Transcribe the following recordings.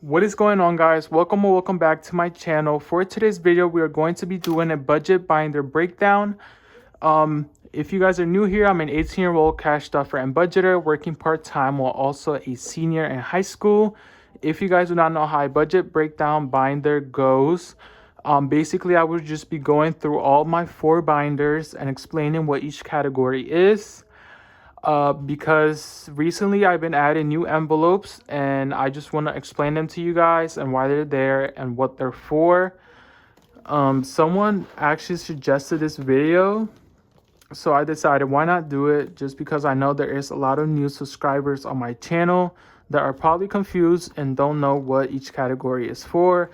What is going on, guys? Welcome back to my channel. For today's video, we are going to be doing a budget binder breakdown. If you guys are new here, I'm an 18-year-old cash stuffer and budgeter working part-time while also a senior in high school. If you guys do not know how a budget breakdown binder goes, basically I would just be going through all my 4 binders and explaining what each category is. Because recently I've been adding new envelopes and I just want to explain them to you guys and why they're there and what they're for. Someone actually suggested this video, so I decided why not do it, just because I know there is a lot of new subscribers on my channel that are probably confused and don't know what each category is for.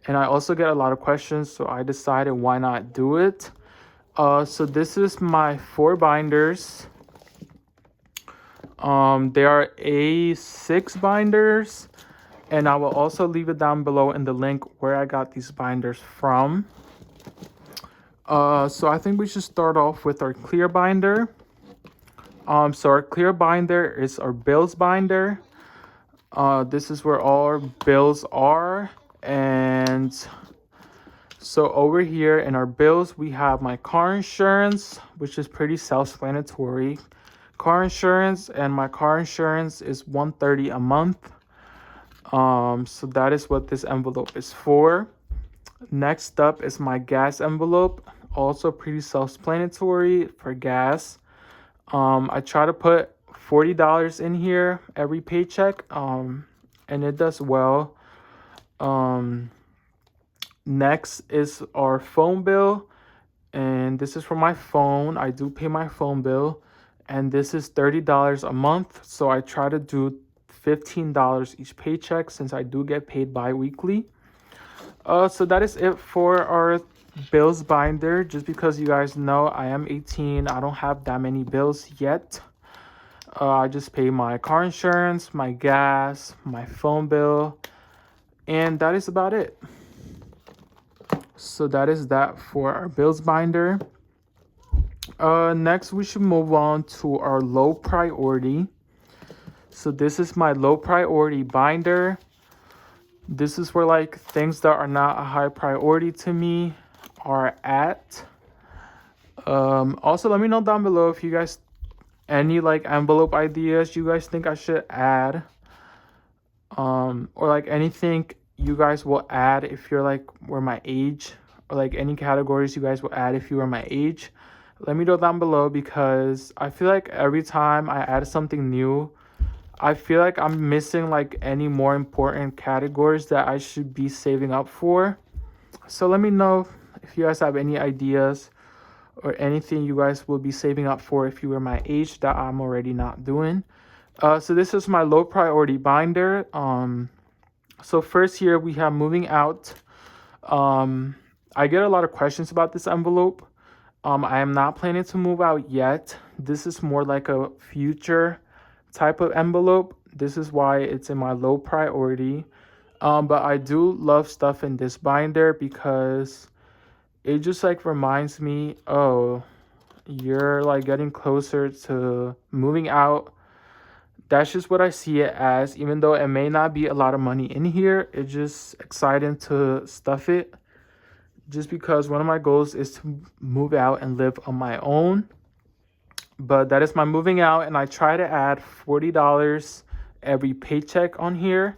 And I also get a lot of questions, so I decided why not do it. So this is my 4 binders. They are A6 binders, and I will also leave it down below in the link where I got these binders from. So I think we should start off with our clear binder. So our clear binder is our bills binder. This is where all our bills are, and so over here in our bills we have my car insurance, which is pretty self-explanatory. Car insurance, and my car insurance is $130 a month. So that is what this envelope is for. Next up is my gas envelope, also pretty self-explanatory for gas. I try to put $40 in here every paycheck, and it does well. Next is our phone bill, and this is for my phone. I do pay my phone bill, and this is $30 a month, so I try to do $15 each paycheck since I do get paid bi-weekly. So that is it for our bills binder. Just because you guys know I am 18, I don't have that many bills yet. I just pay my car insurance, my gas, my phone bill, and that is about it. So that is that for our bills binder. Next we should move on to our low priority. So this is my low priority binder. This is where like things that are not a high priority to me are at. Also let me know down below if you guys any like envelope ideas you guys think I should add, or like anything you guys will add if you're like were my age, or like any categories you guys will add if you were my age. Let me know down below, because I feel like every time I add something new, I feel like I'm missing like any more important categories that I should be saving up for. So let me know if you guys have any ideas or anything you guys will be saving up for if you were my age that I'm already not doing. So this is my low priority binder. So first here we have moving out. I get a lot of questions about this envelope. I am not planning to move out yet. This is more like a future type of envelope. This is why it's in my low priority. But I do love stuff in this binder because it just like reminds me, oh, you're like getting closer to moving out. That's just what I see it as. Even though it may not be a lot of money in here, it's just exciting to stuff it. Just because one of my goals is to move out and live on my own. But that is my moving out, and I try to add $40 every paycheck on here.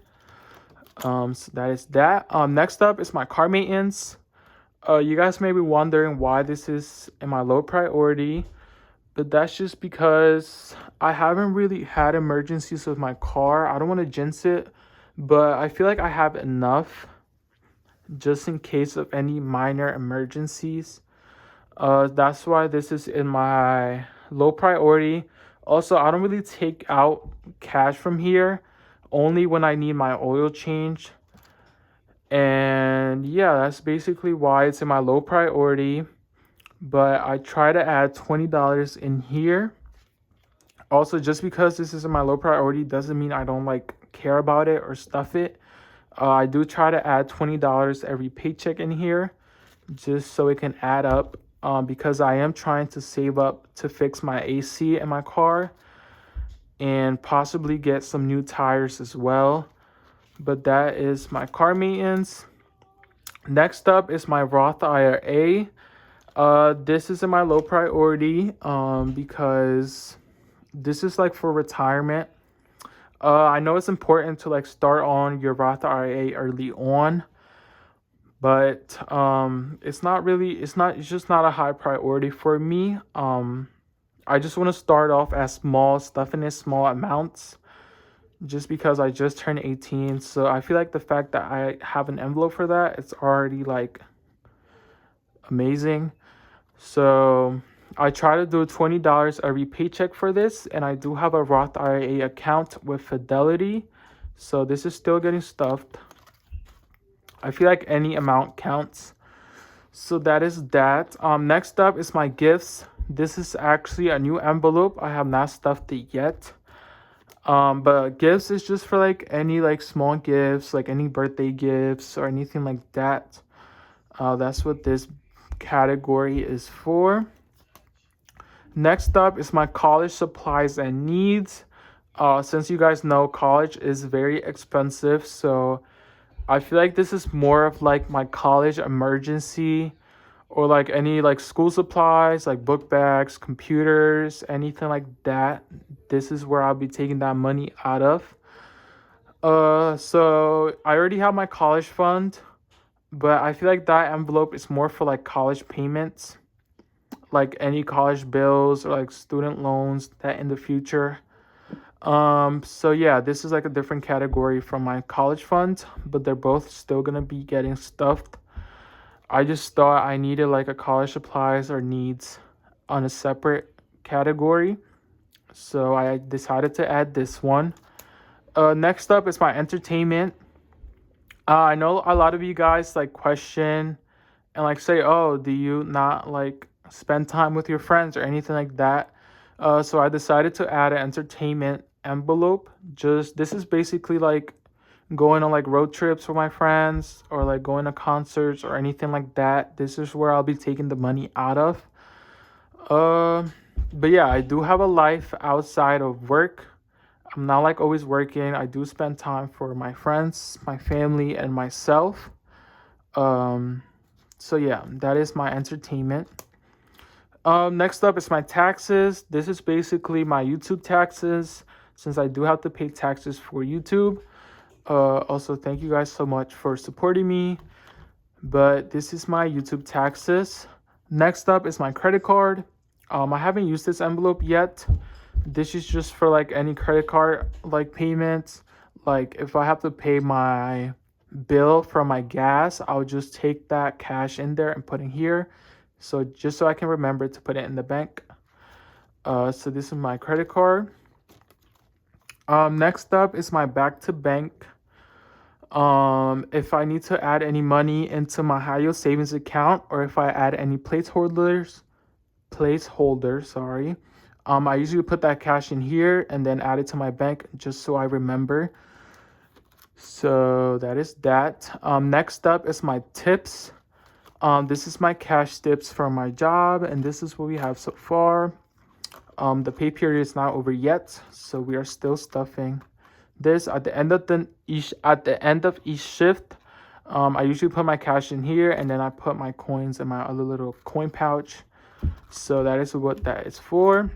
So that is that. Next up is my car maintenance. You guys may be wondering why this is in my low priority, but that's just because I haven't really had emergencies with my car. I don't want to jinx it, but I feel like I have enough just in case of any minor emergencies. That's why this is in my low priority. Also, I don't really take out cash from here, only when I need my oil change. And yeah, that's basically why it's in my low priority. But I try to add $20 in here. Also, just because this is in my low priority doesn't mean I don't like care about it or stuff it. I do try to add $20 every paycheck in here, just so it can add up, because I am trying to save up to fix my AC in my car and possibly get some new tires as well. but that is my car maintenance. Next up is my Roth IRA. This is in my low priority because this is like for retirement. I know it's important to like start on your Roth IRA early on, but it's just not a high priority for me. I just want to start off as small, stuff in small amounts, just because I just turned 18. So I feel like the fact that I have an envelope for that, it's already like amazing. So I try to do $20 every paycheck for this, and I do have a Roth IRA account with Fidelity. So this is still getting stuffed. I feel like any amount counts. So that is that. Next up is my gifts. This is actually a new envelope. I have not stuffed it yet. But gifts is just for like any like small gifts, like any birthday gifts or anything like that. That's what this category is for. Next up is my college supplies and needs. Since you guys know, college is very expensive, so I feel like this is more of like my college emergency, or like any like school supplies, like book bags, computers, anything like that. This is where I'll be taking that money out of. So I already have my college fund, but I feel like that envelope is more for like college payments, like any college bills or like student loans that in the future. So yeah, this is like a different category from my college fund, but they're both still gonna be getting stuffed. I just thought I needed like a college supplies or needs on a separate category, so I decided to add this one. Next up is my entertainment. I know a lot of you guys like question and like say, oh, do you not like spend time with your friends or anything like that? So I decided to add an entertainment envelope. Just this is basically like going on like road trips with my friends, or like going to concerts or anything like that. This is where I'll be taking the money out of. But yeah, I do have a life outside of work. I'm not like always working. I do spend time for my friends, my family, and myself. So yeah, that is my entertainment. Next up is my taxes. This is basically my YouTube taxes, since I do have to pay taxes for YouTube. Also, thank you guys so much for supporting me. But this is my YouTube taxes. Next up is my credit card. I haven't used this envelope yet. This is just for like any credit card like payments. Like if I have to pay my bill for my gas, I'll just take that cash in there and put it here. So just so I can remember to put it in the bank. So this is my credit card. Next up is my back to bank. If I need to add any money into my high yield savings account, or if I add any placeholders, sorry. I usually put that cash in here and then add it to my bank just so I remember. So that is that. Next up is my tips. This is my cash tips from my job, and this is what we have so far. The pay period is not over yet, so we are still stuffing this at the end of each shift. I usually put my cash in here, and then I put my coins in my other little coin pouch. So that is what that is for.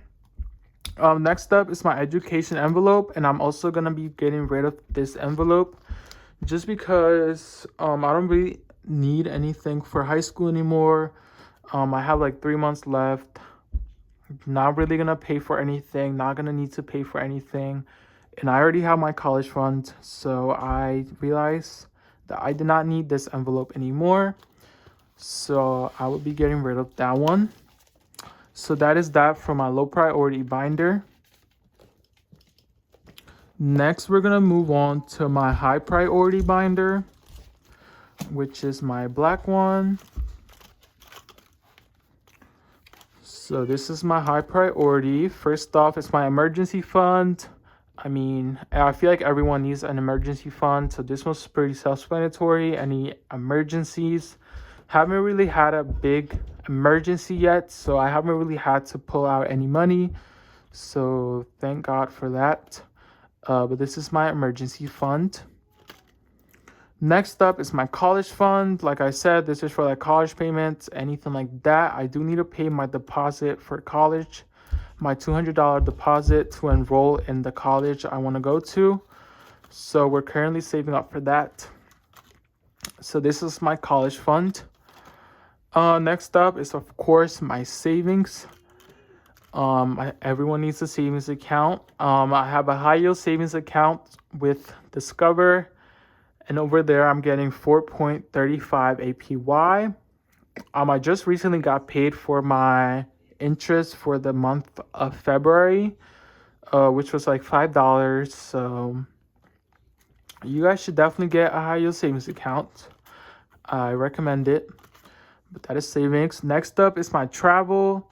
Next up is my education envelope, and I'm also gonna be getting rid of this envelope just because I don't really need anything for high school anymore. I have like 3 months left. Not really gonna pay for anything, not gonna need to pay for anything, and I already have my college fund, so I realized that I did not need this envelope anymore, so I will be getting rid of that one. So that is that for my low priority binder. Next, we're gonna move on to my high priority binder, which is my black one. So this is my high priority. First off, it's my emergency fund. I mean, I feel like everyone needs an emergency fund, so this one's pretty self-explanatory. Any emergencies? Haven't really had a big emergency yet, so I haven't really had to pull out any money. So thank God for that. But this is my emergency fund. Next up is my college fund. Like I said, this is for like college payments, anything like that. I do need to pay my deposit for college, my $200 deposit to enroll in the college I want to go to. So we're currently saving up for that. So this is my college fund. Next up is, of course, my savings. Everyone needs a savings account. I have a high yield savings account with Discover, and over there I'm getting 4.35 APY. I just recently got paid for my interest for the month of February, which was like $5. So you guys should definitely get a high yield savings account. I recommend it. But that is savings. Next up is my travel.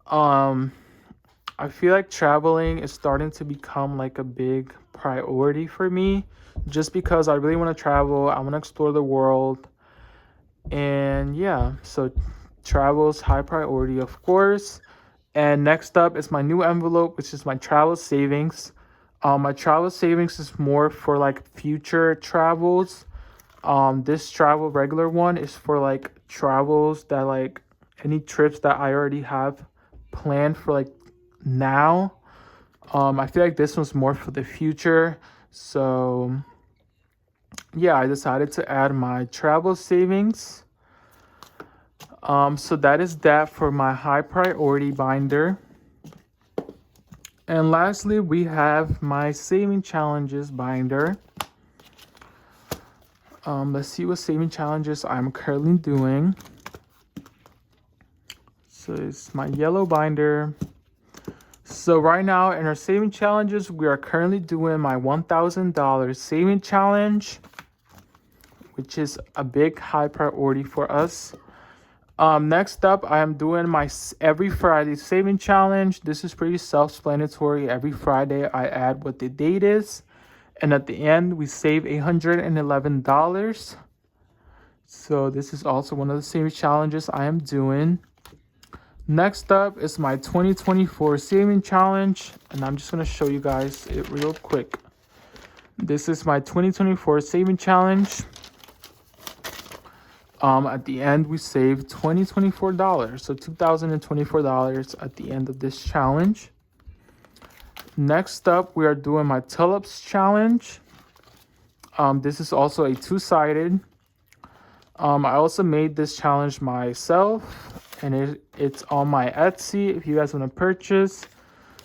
I feel like traveling is starting to become like a big priority for me, just because I really want to travel. I want to explore the world. And yeah, so travel is high priority, of course. And next up is my new envelope, which is my travel savings. My travel savings is more for like future travels. This travel regular one is for like travels that like any trips that I already have planned for like now. I feel like this one's more for the future. So yeah, I decided to add my travel savings. So that is that for my high priority binder. And lastly, we have my saving challenges binder. Let's see what saving challenges I'm currently doing. So it's my yellow binder. So right now in our saving challenges, we are currently doing my $1,000 saving challenge, which is a big high priority for us. Next up, I am doing my every Friday saving challenge. This is pretty self-explanatory. Every Friday, I add what the date is. And at the end, we save $111. So this is also one of the saving challenges I am doing. Next up is my 2024 saving challenge. And I'm just going to show you guys it real quick. This is my 2024 saving challenge. At the end, we save $2024. So $2,024 at the end of this challenge. Next up, we are doing my Tulips challenge. This is also a two-sided. I also made this challenge myself, and it's on my Etsy if you guys want to purchase.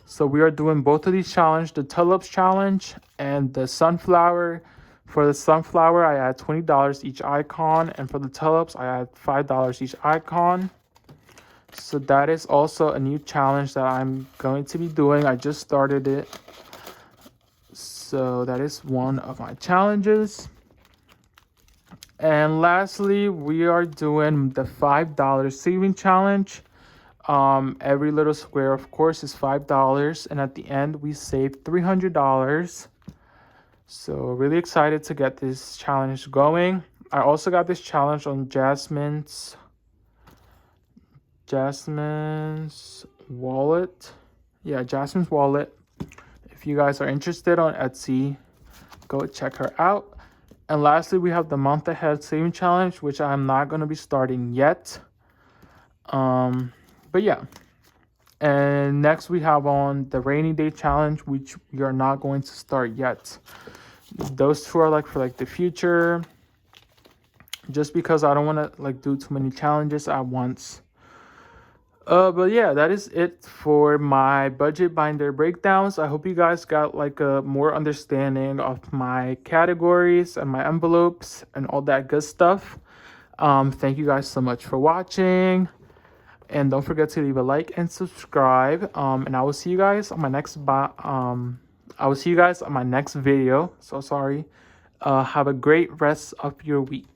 So we are doing both of these challenges, the Tulips challenge and the sunflower. For the sunflower, I add $20 each icon, and for the tulips, I add $5 each icon. So that is also a new challenge that I'm going to be doing. I just started it. So that is one of my challenges. And lastly, we are doing the $5 saving challenge. Every little square, of course, is $5. And at the end, we save $300. So really excited to get this challenge going. I also got this challenge on Jasmine's wallet. Yeah, Jasmine's wallet. If you guys are interested on Etsy, go check her out. And lastly, we have the month ahead saving challenge, which I'm not going to be starting yet. But yeah. And next we have on the rainy day challenge, which we are not going to start yet. Those two are like for like the future, just because I don't want to like do too many challenges at once. But yeah, that is it for my budget binder breakdowns. I hope you guys got like a more understanding of my categories and my envelopes and all that good stuff. Thank you guys so much for watching, and don't forget to leave a like and subscribe. And I will see you guys on my next video. So sorry. Have a great rest of your week.